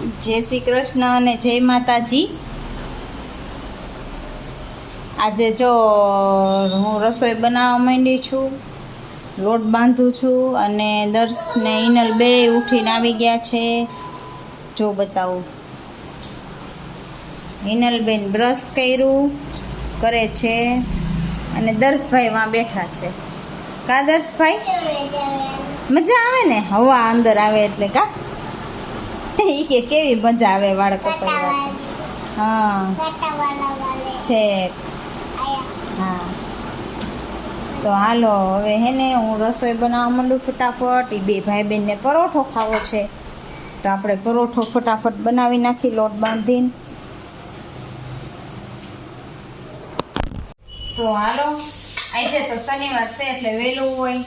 જય શ્રી કૃષ્ણ અને જય માતાજી। આજે જો હું રસોઈ બનાવવા માંડી છું, લોટ બાંધું છું અને દર્શ ને હિનલ બે ઉઠીને આવી ગયા છે। જો બતાવું, હિનલબેન બ્રશ કર્યું કરે છે અને દર્શભાઈ વાં બેઠા છે। કા દર્શભાઈ, મજા આવે ને હવા અંદર આવે એટલે? કા ઈ કે કેવી મજા આવે વાળ કપાવવાની? હા છે। હા તો હાલો હવે હે ને હું રસોઈ બનાવવા માંડું ફટાફટ। એ બે ભાઈ બહેનને પરોઠો ખાવો છે તો આપણે પરોઠો ફટાફટ બનાવી નાખી લોટ બાંધીને। તો હાલો, આજે તો શનિવાર છે એટલે વહેલું હોય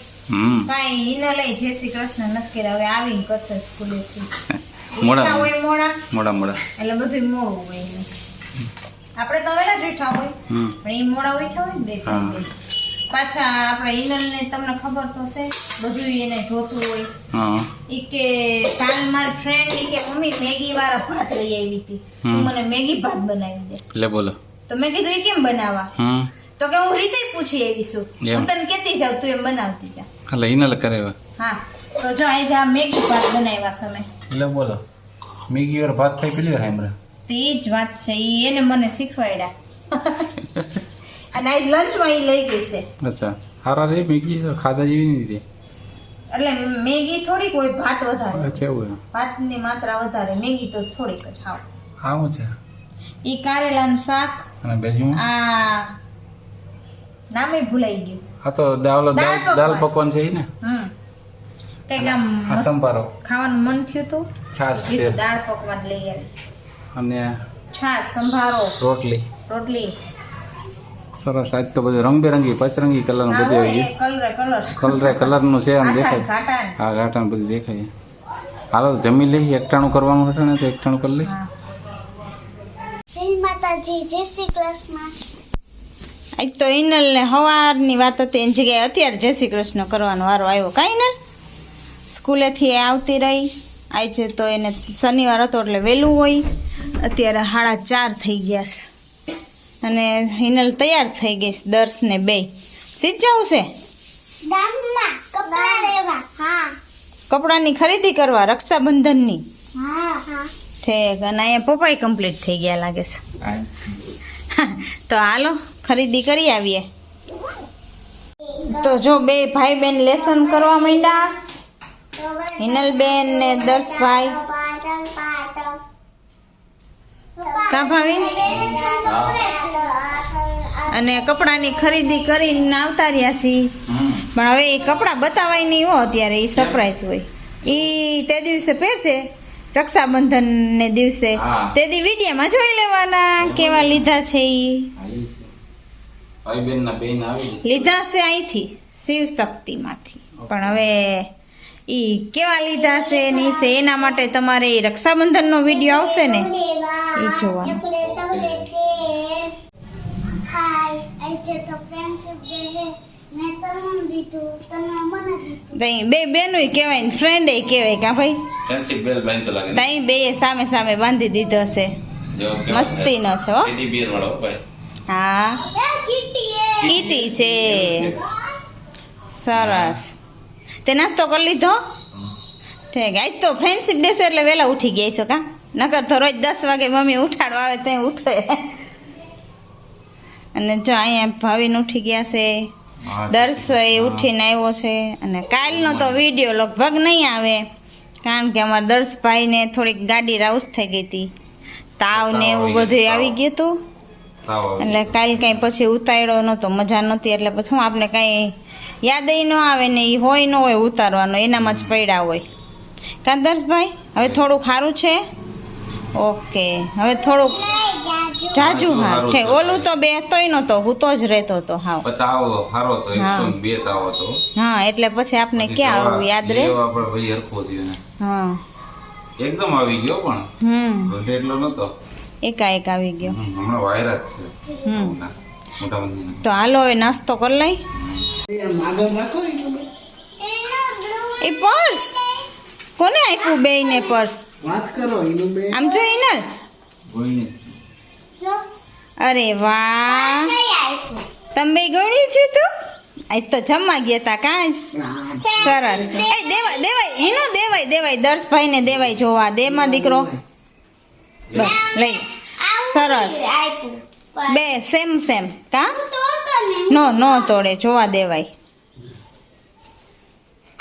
કાંઈ હિનલ જય શ્રી કૃષ્ણ નથી કર્યા, હવે આવીને કરશે સ્કૂલેથી। મોડા હોય મોડા એટલે બધું મોડું હોય એને। આપણે તો વહેલા જ ઉઠ્યા હોય પણ એ મોડા ઉઠ્યા હોય ને પાછા આપણે હિનલને તમને ખબર તો છે બધું એને જોતું હોય। ઈ કે કાલ મારી ફ્રેન્ડ ઈ કે મમ્મી મેગી વાળા ભાત લઈ આવી હતી, તું મને મેગી ભાત બનાવી દે। લે બોલો તો મેં કીધું એ કેમ બનાવવા? તો કે હું રીતે પૂછી આવી છું, હું તને કેતી જાઉં તું એમ બનાવતી જા। એટલે હિનલ કરે? હા તો જો આજે આ મેગી ભાત બનાવ્યા છે મેં। એટલે બોલો મેગી વાળા ભાત થઈ પેલી વાર સાંભળ્યા? તે જ વાત છે, ઈ એને મને શીખવાડ્યા અને આજ લંચમાં ઈ લઈ ગઈ છે। અચ્છા, હારા રે મેગી ખાધા જેવી નહીં રે? એટલે મેગી થોડીક હોય, ભાત વધારે। અચ્છા એવું? ભાતની માત્રા વધારે, મેગી તો થોડીક જ હાવ। હાવું છે ઈ કારેલાનું શાક અને બીજું આ નામે ભૂલાઈ ગયું। હા તો દાલ પકવાન છે ને? કઈક આમ સંભારો ખાવાનું મન થયું તું, છાશ છે, દાળ પકવાન લઈ આવી અને છાશ, સંભારો, રોટલી સરસ। આજ તો બધું રંગબેરંગી પચરંગી કલર નું બધું આવી ગયું। કલર નું છે આમ દેખાય। હા ઘાટા બધું દેખાય। હાલો જમી લઈ, એકટાણું કરવાનું હતું ને તો એકટાણું કરી લઈ। જય માતાજી, જય શ્રી કૃષ્ણ। આજ તો હિનલ ને સવારની વાત હતી એની જગ્યાએ અત્યારે જય શ્રી કૃષ્ણ કરવાનો વારો આવ્યો। કાંઈ ને સ્કૂલેથી આવતી રહી, આજે તો એને શનિવાર હતો એટલે વહેલું હોય। અત્યારે 4:30 થઈ ગયા છે અને હિનલ તૈયાર થઈ ગઈ છે, દર્શ ને બે સીધ જવું છે ગામમાં કપડાં લેવા। હા, કપડાની ખરીદી કરવા રક્ષાબંધનની। હા ઠીક, અને અહીંયા પપ્પાઈ કમ્પ્લીટ થઈ ગયા લાગે છે તો હાલો ખરીદી કરી આવીએ। તો જો બે ભાઈ બેન લેસન કરવા માંડ્યા, હિનલબેન ને દર્શભાઈ। કા ભાવી? અને કપડાની ખરીદી કરીને આવતા રહ્યા છીએ પણ હવે એ કપડાં બતાવાય નહીં હો અત્યારે, એ સરપ્રાઈઝ હોય। એ તે દિવસે પહેરશે રક્ષાબંધન ને દિવસે, તે દી વિડીયોમાં જોઈ લેવાના કેવા લીધા છે। એ લીધા છે અહીંથી શિવ શક્તિમાંથી, પણ હવે ઈ કેવા લીધા છે ની છે એના માટે તમારે રક્ષાબંધનનો વિડીયો આવશે ને એ જોવાનો। હાય, આજે તો ફ્રેન્ડશિપ ડે હે, મેં તમને દીધું, તમે મને દીધું। તઈ બે બેનોય કહેવાય ને ફ્રેન્ડ એ કહેવાય। કા ભાઈ ફ્રેન્ડશિપ બેલ બાંધતો લાગે? તઈ બે સામે સામે બાંધી દીધો છે, મસ્તીનો છે હો। એની બિયર વાળો ભાઈ। હા એ કીટી છે સરસ। તે નાસ્તો કરી લીધો? ઠીક, આજ તો ફ્રેન્ડશિપ ડે છે એટલે વહેલા ઉઠી ગયા છો? કા નકર તો રોજ 10 વાગે મમ્મી ઉઠાડવા આવે ત્યાં ઉઠે। અને જો અહીંયા ભાવિન ઉઠી ગયા છે, દર્શ એ ઉઠીને આવ્યો છે અને કાલનો તો વિડીયો લગભગ નહીં આવે કારણ કે અમારા દર્શભાઈને થોડીક ગાડી રાઉસ થઈ ગઈ હતી, તાવ ને એવું બધું આવી ગયું હતું એટલે કાલ કાંઈ પછી ઉતાર્યો નહોતો, મજા નહોતી એટલે પછી હું આપણે કાંઈ યાદ ન આવે ને એ હોય ન હોય ઉતારવાનો, એનામાં જ પડ્યા હોય। કા દર્શભાઈ હવે થોડુંક સારું છે? ઓકે, હવે થોડુંક જાજુ હા છે, ઓલું તો બેસતોય નહોતો, હું તો જ રહેતો હતો હાવ। હા એટલે પછી આપણે ક્યાં આવું યાદ રહે? હા એકદમ આવી ગયો પણ એટલો નતો, એકાએક આવી ગયો હમણાં વાયરસ છે। તો હાલો હવે નાસ્તો કરી લઈ। એ પર્સ કોને આપ્યું? બેયને પર્સ વાત કરો એનું બે આમ જો હિનલ. ગોયણી. જો અરે વાહ, કઈ આપ્યું તમે બે ગણ્યું થયું તું? આજ તો જમવા ગયા તા કાં જ. સરસ. એ દેવાય દેવાય હિનો દેવાય દેવાય દર્શભાઈને દેવાય જોવા દે માર દીકરો. બસ લઈ સરસ. આપ્યું બે સેમ સેમ કા તું તો હતો ને નો તોડે જોવા દેવાય.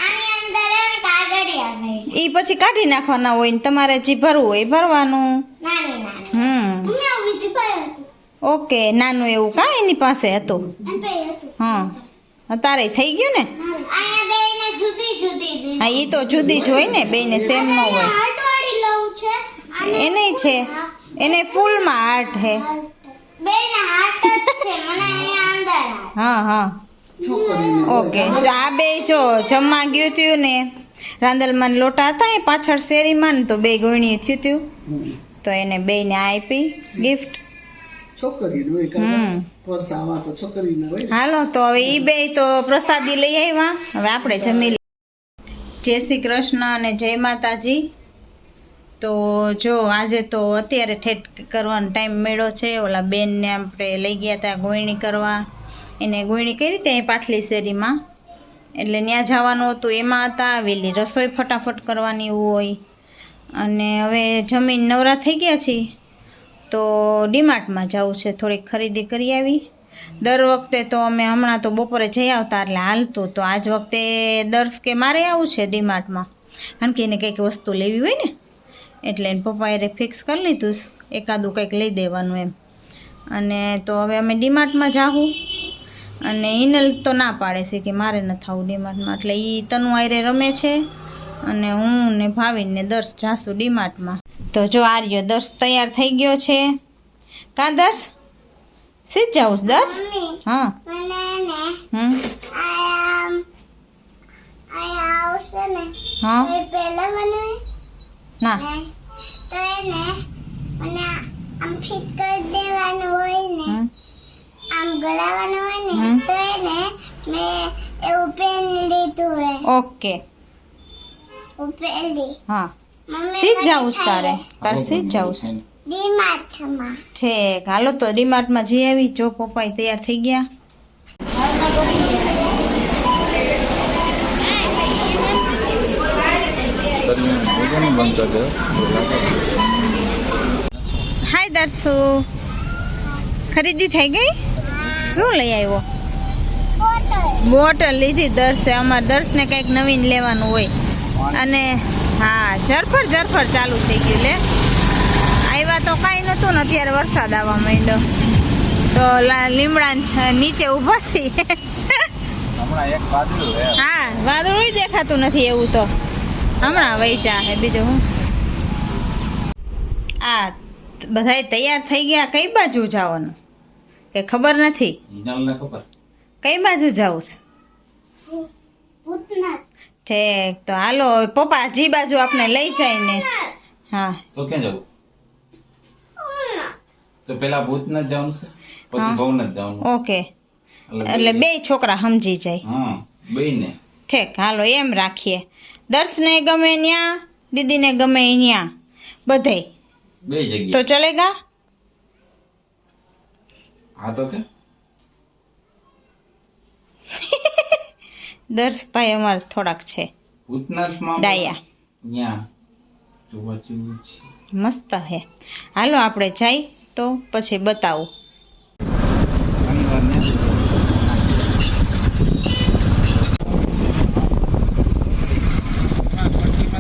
આની અંદર એક કાગળિયા ગઈ ઈ પછી કાઢી નાખવાના હોય ને તમારે જે ભરવું હોય એ ભરવાનું. નાની નાની હમ મેં વિધ ભાઈ હતું ઓકે નાનું એવું કા એની પાસે હતું. અને ભાઈ હતું હા તારે થઈ ગયું ને. અહીંયા બેયને જુદી જુદી દીધી હા ઈ તો જુદી જ હોય ને બેયને સેમ ન હોય. હાટવાળી લઉં છે અને એને છે એને ફૂલમાં હાર્ટ હે. બેયને હાથ જ છે મને અહીંયા અંદર આવે હા છોકરીને ઓકે તો આ બે જો જમવા ગયું થયું ને રાંદલમાં લોટા હતા એ પાછળ શેરીમાં ને તો બે ગોળણી થયું થયું તો એને બેયને આપી ગિફ્ટ. છોકરીને હોય હમ. પર્સ આવા તો છોકરીને હોય હાલો તો હવે ઈ બે તો પ્રસાદી લઈ આવ્યા હવે આપણે જમી લઈએ. જય શ્રી કૃષ્ણ અને જય માતાજી. તો જો આજે તો અત્યારે ઠેઠ કરવાનો ટાઈમ મળ્યો છે. ઓલા બેનને આપણે લઈ ગયા હતા ગોયણી કરવા. એને ગોયણી કરી ત્યાં પાછલી શેરીમાં એટલે ત્યાં જવાનું હતું એમાં હતા. વહેલી રસોઈ ફટાફટ કરવાની હોય અને હવે જમીન નવરા થઈ ગયા છીએ તો ડીમાર્ટમાં જવું છે થોડીક ખરીદી કરી આવી. દર વખતે તો અમે હમણાં તો બપોરે જઈ આવતા એટલે હાલતું તો આજ વખતે દર્શ કે મારે આવું છે ડીમાર્ટમાં કારણ કે એને કંઈક વસ્તુ લેવી હોય ને એટલે એને પપ્પાએ ફિક્સ કરી લીધું એકાદું કંઈક લઈ દેવાનું એમ. અને તો હવે અમે ડીમાર્ટમાં જાવું અને હિનલ તો ના પાડે છે કે મારે ન થવું ડીમાર્ટમાં એટલે એ તનુ આયરે રમે છે અને હું ને ભાવિન ને દર્શ જાશું ડીમાર્ટમાં. તો જો આર્યો દર્શ તૈયાર થઈ ગયો છે કા દર્શ સીધ જાઉં છે દર્શ. મમ્મી હા મને ને હમ આયા આવશે ને હા એ પહેલા મને ના ને તો એને મને આમ ફિટ કરી દેવાનું હોય ને હમ આમ ગળાવાનું હોય ને હમ. તો એને મેં એવું પેન લીધું હે ઓકે ઉપેલી હા મમ્મી સીધ જાઉં છે તારે સીધ જાઉં છે. ડીમાર્ટમાં ઠીક હાલો તો ડીમાર્ટમાં જઈ આવી. જો પપ્પા તૈયાર થઈ ગયા. ભોજન બંધ કરી દો. હાય દર્શુ ખરીદી થઈ ગઈ. શું લઈ આવ્યો? બોટલ લીધી દર્શે. અમારે દર્શને કંઈક નવીન લેવાનું હોય અને હા જરફર ચાલુ થઈ ગયું લે. આવ્યા તો કાંઈ નહોતું ને અત્યારે વરસાદ આવવા માંડ્યો તો લીમડા નીચે ઊભા છીએ. હમણાં એક વાદળું હે. હા વાદળું દેખાતું નથી એવું તો હમણાં વૈચા હે બીજું હું. આ બધાય તૈયાર થઈ ગયા. કઈ બાજુ જવાનું કે ખબર નથી. હિનાલને ખબર. કઈ બાજુ જવું છે? ભૂતનાથ ઠીક તો હાલો હવે પપ્પા જી બાજુ આપણે લઈ જાય ને. હા તો ક્યાં જવું? તો પેલા ભૂતનાથ જવાનું છે પછી હા. ભવનાથ જવાનું. ઓકે એટલે બે છોકરા સમજી જાય. હા બેયને. ઠીક હાલો એમ રાખીએ. દર્શને ગમે ન્યા દીદીને ગમે ન્યા બધે બે જગ્યાએ. તો ચલેગા. હા તો કે દર્શભાઈ અમારે થોડાક છે ભૂતનાથમાં ડાયા ત્યાં જોવા જેવું છે. મસ્ત હે. હાલો આપણે જાય તો પછી બતાવું. શનિવારને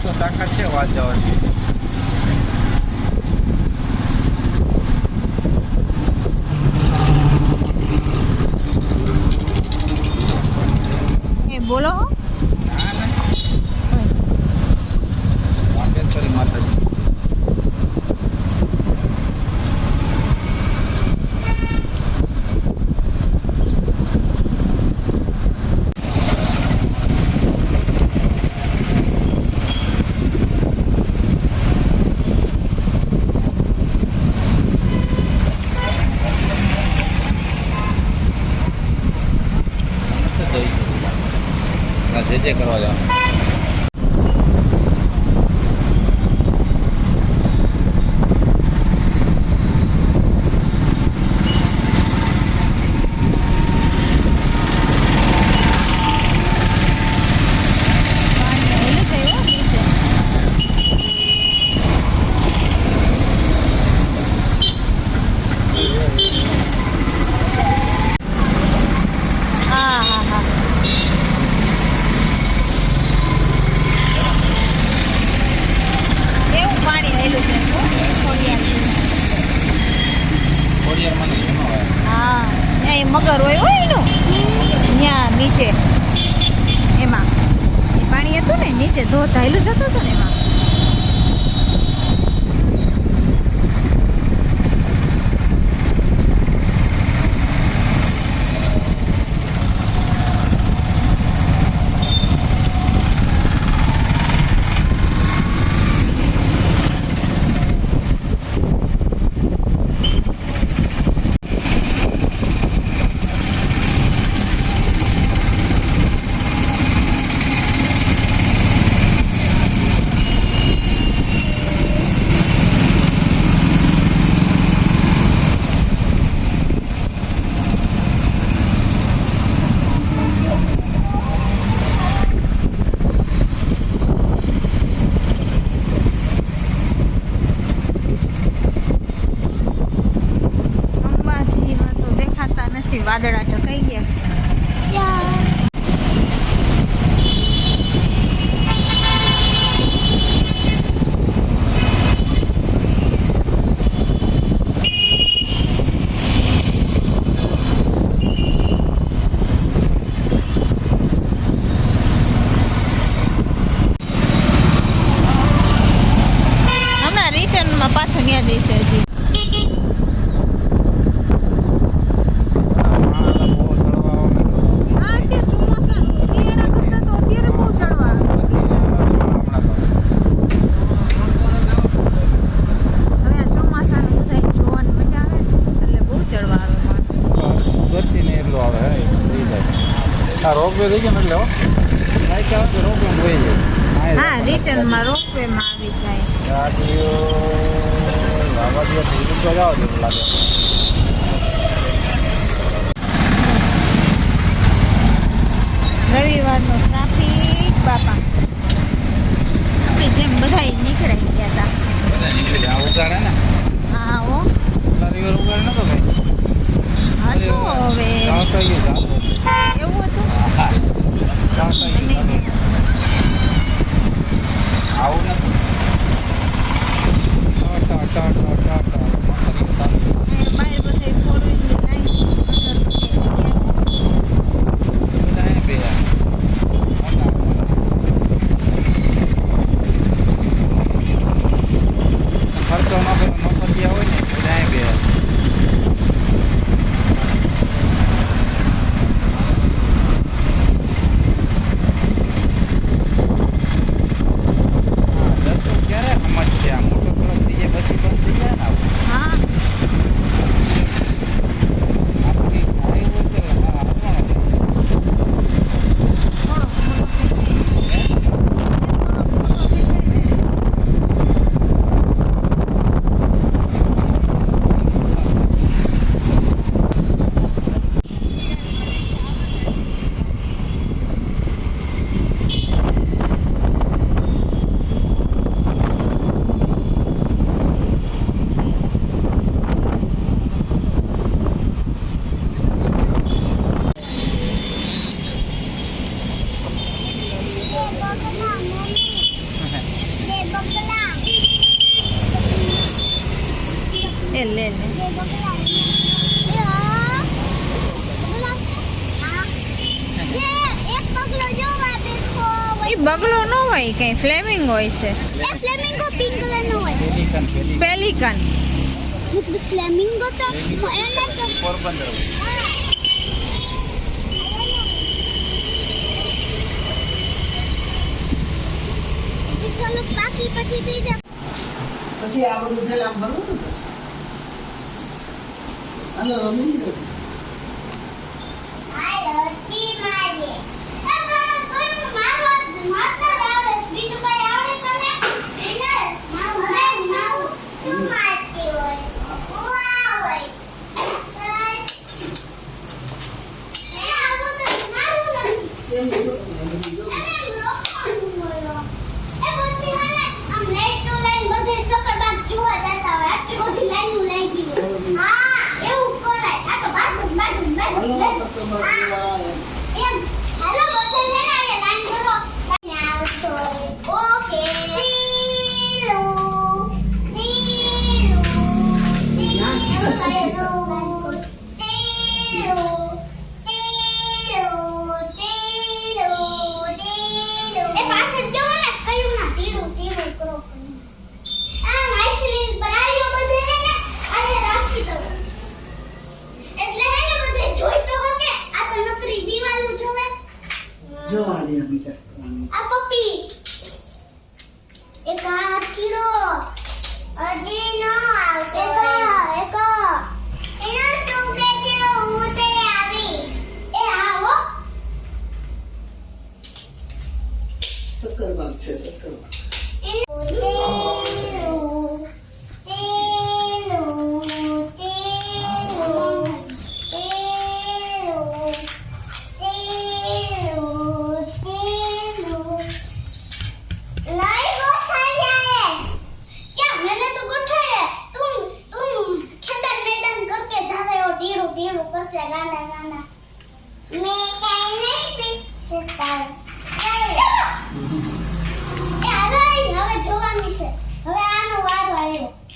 તો તાકાત છે વાત જવાની. એ બોલો. વાંકેશ્વરી માતાજી. જે કરવા જવાનું. અત્યારે મને એનો આવે. હા ત્યાં એ મગર હોય એનું ત્યાં નીચે એમાં એ પાણી હતું ને નીચે ધોધ હાયલું જતું હતું ને એમાં. અંબાજીમાં તો દેખાતા નથી, વાદળા ઢકાઈ ગયા છે. હમણાં રિટર્નમાં પાછો ન્યા જઈશે હજી. હા અત્યારે ચોમાસાનું શિયાળા કરતાં તો અત્યારે બહુ ચડવા આવે. હવે આ ચોમાસાનું બધાય જોવાની મજા આવે છે એટલે બહુ ચડવા આવે માણસ. ગતિ ને એટલું આવે હે એ જાય. આ રોપવે થઈ ગયો ને એટલે લાઈક આવે તો રોપવે વહી જાય. હા રિટર્નમાં રોપવેમાં આવી જાય. ગાડીઓ લાવવા દે તો રૂપિયા જાવ જેવું લાગે. રવિવારનો ટ્રાફિક બાપા આપણે જેમ બધાય નીકળાઈ ગયા હતા. બધા નીકળી જાય. આ ઉગાડે ને હા હો એટલા દિવસ ઉગાડે નતો કઈ. હતું હવે ચાલતો ગયો ચાલતો. એવું હતું હા ચાલતો અને ગયો. આવું નથી. બહાર બધા ફોર વ્હીલની લાઈન ખર્ચો ન કરે મફતિયા હોય ને બધા બે ક્યારે સમજશે આ મોટો થોડોક થઈ જાય પછી બંધ થઈ જાય ને આવું. હા આપણી ગાડી હોય તો આપવાનો થોડો મોટો થઈ જાય. થોડો મોટો થઈ જાય ને. લે લે એ બગલો ન હોય કઈ ફ્લેમિંગ હોય છે. ફ્લેમિંગો પિંક કલરનો હોય. પેલિકન પેલિકન ફ્લેમિંગો તો એના તો પોરબંદર થોડુંક બાકી પછી થઈ જાય. પછી આ બધું થયેલા આમ ભરવું ને હાલો રમી લો. હાલો જી મારે એ ગણો કોઈ મારતા આવડે બીજું કઈ આવડે તને એટલે મારું તું મારતી હોય વાહ હોય એ આવો તો મારું નથી એમ નહીં તો એને રોકવાનું હોય એ પછી મને આમ લાઈટ ટુ લાઈન બધે સકરબાગ જોવા જતા હોય આટલી બધી લાઈનો લાગી હોય હા એવું કરાય આ તો બાદ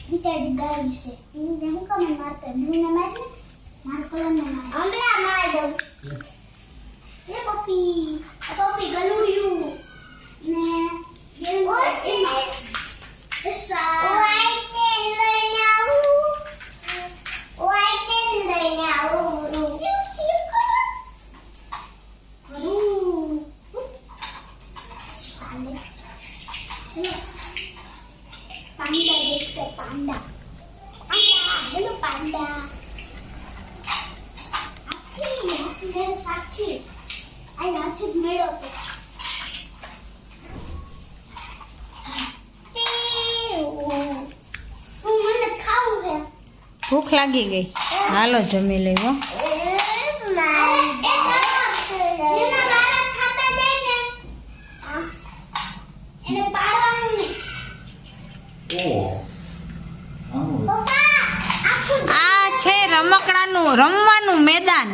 બિચારી ગાય છે એને હું કામ મારતો બ્લુને માર ને માર કલરને માર હમણાં માર દઉં એ પપ્પી ગલુડિયું ને સાક્ષી આ વાત મેળો તો મને ખાવું છે ભૂખ લાગી ગઈ, હાલો જમી લઈ હો. આ છે રમકડાનું રમવાનું મેદાન,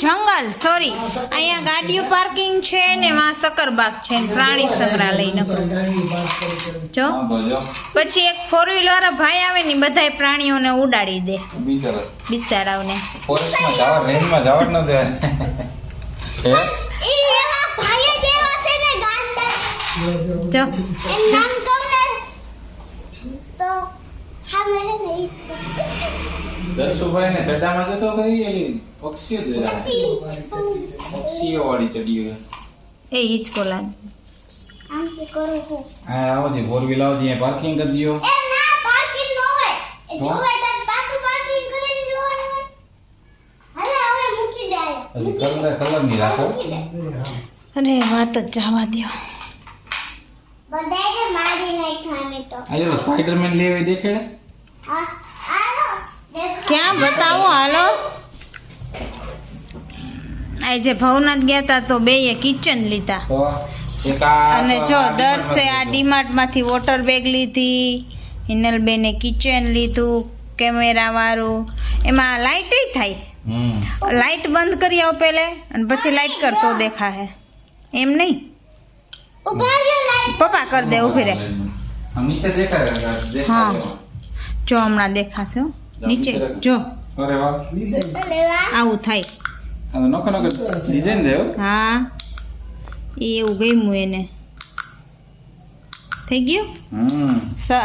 જંગલ સોરી. અહીંયા ગાડીઓ પાર્કિંગ છે ને વાં સકરબાગ છે ને પ્રાણી સંગ્રહાલય નકરું જો. પછી એક 4 વ્હીલર વાળા ભાઈ આવે ને બધાય પ્રાણીઓને ઉડાડી દે બિસાડાઓને. ફોરેસ્ટમાં જવા રેન્જમાં જવા જ ન દેવાય. હે એ એવા ભાઈ જેવા છે ને ગાંડા જો એમ નામ કહું ને તો હા મેં નહીં દર્શુભાઈ ને ચડામાં જતો કઈ એલી પક્ષીઓ જ રહ્યા. પક્ષીઓ વાળી ચડીઓ. એ હિચકો લાગે. આમ કે કરું હું હા આવો છે 4 વ્હીલ આવતી અહીં પાર્કિંગ કરી દયો. એ ના પાર્કિંગ નો હોય એ તો? જોવે તો પાછું પાર્કિંગ કરીને જોવાનું હોય. હાલે હવે મૂકી દે હજી કલર ની રાખો. અરે વાત જ જવા દ્યો. બધાય મારી નહીં ખામે તો આ જો સ્પાઈડરમેન લેવી દેખાડે. હા હાલો ક્યાં બતાવો હાલો. આજે ભવનાથ ગયા તા તો બેય કિચન લીધા તો એક આ અને જો દર્શે આ ડીમાર્ટ માંથી વોટર બેગ લીધી, હિનલબેને કિચન લીધું કેમેરા વાળું. એમાં લાઇટ થાય, લાઇટ બંધ કરી આવો પેલે અને પછી લાઇટ કરતો દેખાય એમ નહીં. ઉભા રહ્યો લાઈટ પપ્પા કર દે ઉભી રહે. આમ નીચે દેખાય હા જો હમણાં દેખાશે હો. નીચે જો અરે વાહ લેવા આવું થાય. આ તો નોખો નોખો ડિઝાઇન દેવ. હા એ એવું ગમ્યું એને. થઈ ગયું.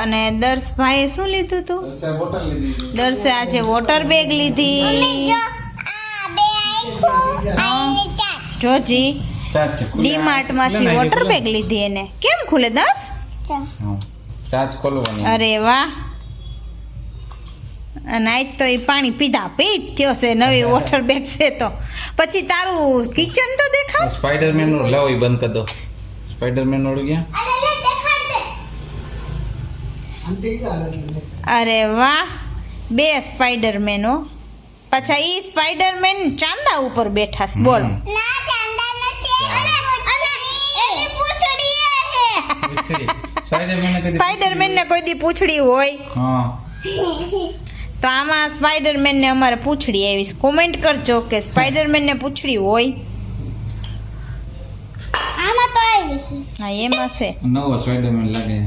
અને દર્શભાઈએ શું લીધું તું? દર્શે બોટલ લીધી. દર્શે આજે વોટર બેગ લીધી. જો આ બે આખું આની ચાચ જોજી ચાચ છે ડીમાર્ટ માંથી વોટર બેગ લીધી એને. કેમ ખુલે દર્શ? ચાચ ખોલવાની. અરે વાહ. અને આજ તો એ પાણી પીધા પી જ થયો છે. નવી વોટર બેગ છે તો પછી તારું કિચન તો દેખાવ. સ્પાઈડરમેન નું લાવો ઈ બંધ કરી દો. સ્પાઈડરમેન વાળું ક્યાં? અરે લે દેખાડ દે અંતે ગાલે અરે વાહ, 2 સ્પાઈડરમેન હો. પાછા ઈ સ્પાઈડરમેન ચાંદા ઉપર બેઠા છે. બોલ. ના ચાંદા નથી અને એની પૂંછડી હે સ્પાઈડરમેન કદી સ્પાઈડરમેન ને કોઈ દી પૂંછડી હોય હા તો આમાં સ્પાઈડરમેન ને અમારે પૂંછડી આવી છે. કોમેન્ટ કરજો કે સ્પાઈડરમેન ને પૂંછડી હોય. આમાં તો આવી છે હા એમાં છે. નવો સ્પાઈડરમેન લાગે.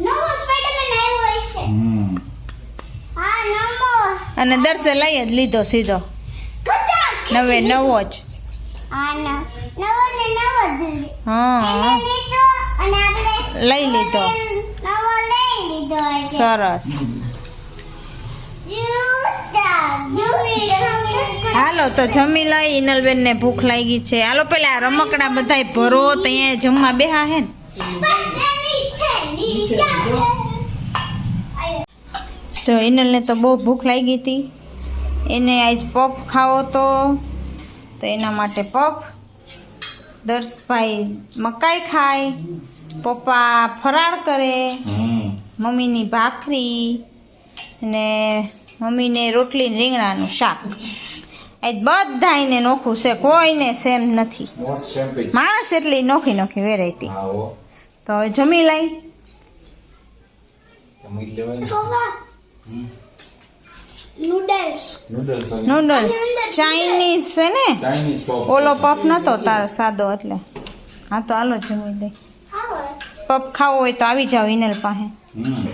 નવો સ્પાઈડરમેન આવ્યો હોય છે હા નવો અને દર્શે લઈ જ લીધો સીધો. કચા નવે નવો જ. આ નવો ને નવો જ હા લીધો અને આપણે લઈ લીધો. નવો લઈ લીધો છે સરસ. હાલો તો જમી લઈ. ઇનલબેન ને ભૂખ લાગી છે. હાલો પેલા આ રમકડા બધાય ભરો તો અહીંયા જમવા બેહા હે ને. જો ઇનલને તો બહુ ભૂખ લાગી હતી. એને આજ પફ ખાવો તો એના માટે પફ. દર્શભાઈ મકાઈ ખાય, પપ્પા ફરાળ કરે, મમ્મીની ભાખરી ને મમ્મીને રોટલી ને રીંગણાનું શાક. આજ બધાયને નોખું છે, કોઈને સેમ નથી. માણસ એટલી નોખી નોખી વેરાયટી. તો હવે જમી લઈ. નૂડલ્સ ચાઇનીઝ છે ને. ઓલો પફ નતો તારો સાદો એટલે. હા તો હાલો જમી લઈ. હા પપ ખાવો હોય તો આવી જાઓ ઇનલ પાસે. હમ